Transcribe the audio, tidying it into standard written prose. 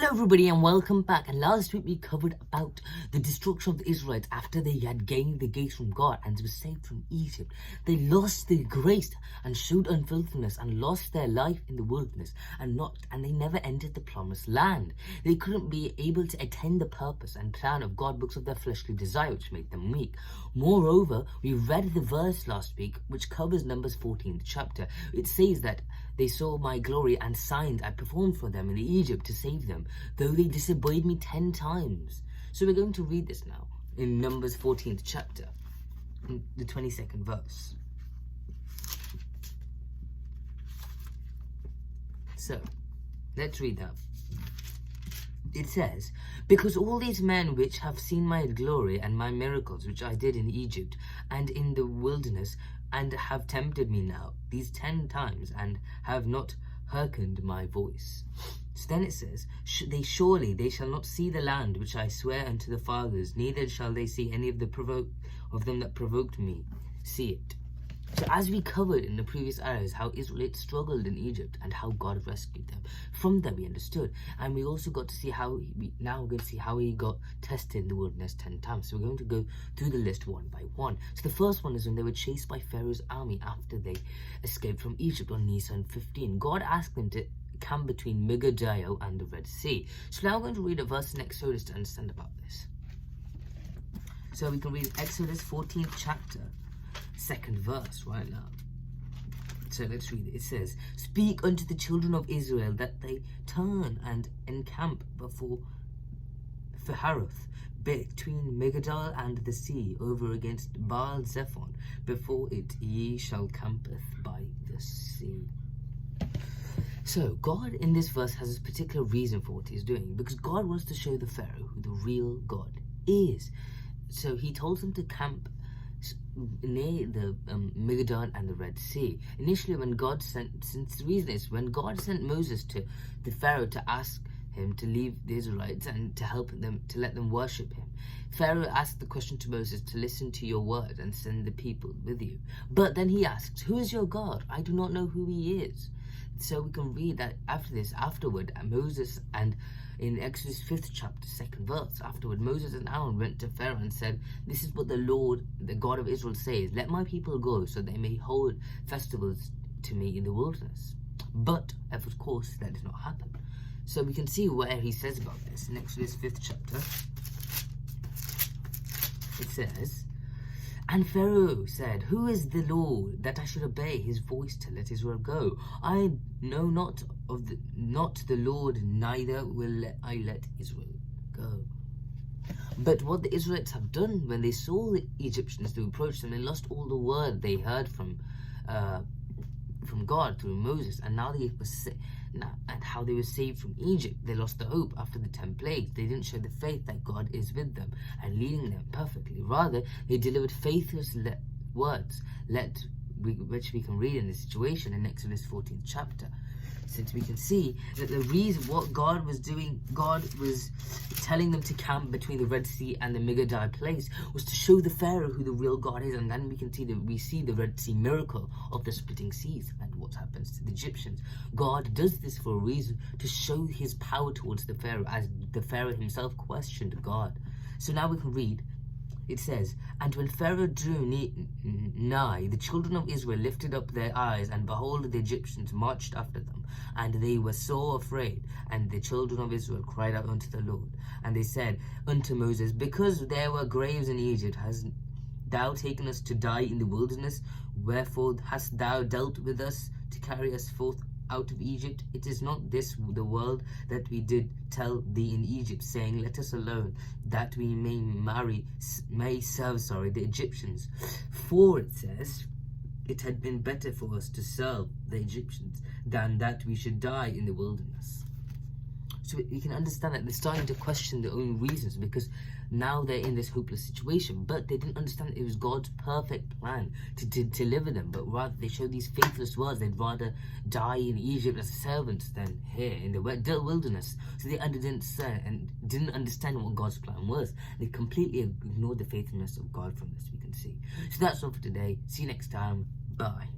Hello everybody and welcome back. And last week we covered about the destruction of the Israelites after they had gained the gates from God and were saved from Egypt. They lost their grace and showed unfaithfulness and lost their life in the wilderness and they never entered the promised land. They couldn't be able to attain the purpose and plan of God because of their fleshly desire, which made them weak. Moreover, we read the verse last week which covers Numbers 14th chapter. It says that they saw my glory and signs I performed for them in Egypt to save them, though they disobeyed me 10 times. So we're going to read this now in Numbers 14th chapter, in the 22nd verse. So, let's read that. It says, because all these men which have seen my glory and my miracles which I did in Egypt and in the wilderness, and have tempted me now these 10 times, and have not hearkened my voice. So then it says, surely they shall not see the land which I swear unto the fathers, neither shall they see any of them that provoked me see it. So as we covered in the previous areas how Israelites struggled in Egypt and how God rescued them. From that we understood. And we also got to see how we're going to see how he got tested in the wilderness 10 times. So we're going to go through the list one by one. So the first one is when they were chased by Pharaoh's army after they escaped from Egypt on Nisan 15. God asked them to camp between Megiddo and the Red Sea. So now we're going to read a verse in Exodus to understand about this. So we can read Exodus 14th chapter, 2nd verse right now. So let's read it. It says, speak unto the children of Israel that they turn and encamp before Haroth, between Megiddo and the sea, over against Baal Zephon. Before it ye shall campeth by the sea. So God in this verse has a particular reason for what he's doing, because God wants to show the Pharaoh who the real God is. So he told them to camp near the Megiddo and the Red Sea. Initially, when God sent Moses to the Pharaoh to ask him to leave the Israelites and to help them, to let them worship him, Pharaoh asked the question to Moses to listen to your word and send the people with you. But then he asks, who is your God? I do not know who he is. So we can read that afterward, Moses, and in Exodus 5th chapter, 2nd verse, afterward, Moses and Aaron went to Pharaoh and said, this is what the Lord, the God of Israel, says, let my people go so they may hold festivals to me in the wilderness. But, of course, that did not happen. So we can see where he says about this. In Exodus 5th chapter, it says, and Pharaoh said, who is the Lord that I should obey his voice to let Israel go? I know not the Lord, neither will I let Israel go. But what the Israelites have done when they saw the Egyptians to approach them, they lost all the word they heard from God through Moses, and now and how they were saved from Egypt. They lost the hope after the 10 plagues. They didn't show the faith that God is with them and leading them perfectly. Rather, they delivered faithless words, which we can read in this situation in Exodus 14th chapter. Since we can see that the reason what God was doing, God was telling them to camp between the Red Sea and the Megiddo place, was to show the Pharaoh who the real God is. And then we see the Red Sea miracle of the splitting seas and what happens to the Egyptians. God does this for a reason, to show his power towards the Pharaoh, as the Pharaoh himself questioned God. So now we can read. It says, and when Pharaoh drew nigh, the children of Israel lifted up their eyes, and behold, the Egyptians marched after them, and they were sore afraid. And the children of Israel cried out unto the Lord, and they said unto Moses, because there were graves in Egypt, hast thou taken us to die in the wilderness? Wherefore hast thou dealt with us to carry us forth out of Egypt? It is not this the word that we did tell thee in Egypt, saying, let us alone, that we may serve the Egyptians. For it says, it had been better for us to serve the Egyptians than that we should die in the wilderness. So we can understand that they're starting to question their own reasons, because now they're in this hopeless situation. But they didn't understand that it was God's perfect plan to deliver them, but rather they showed these faithless words. They'd rather die in Egypt as servants than here in the wilderness. So they didn't understand what God's plan was. They completely ignored the faithfulness of God from this, we can see. So that's all for today. See you next time. Bye.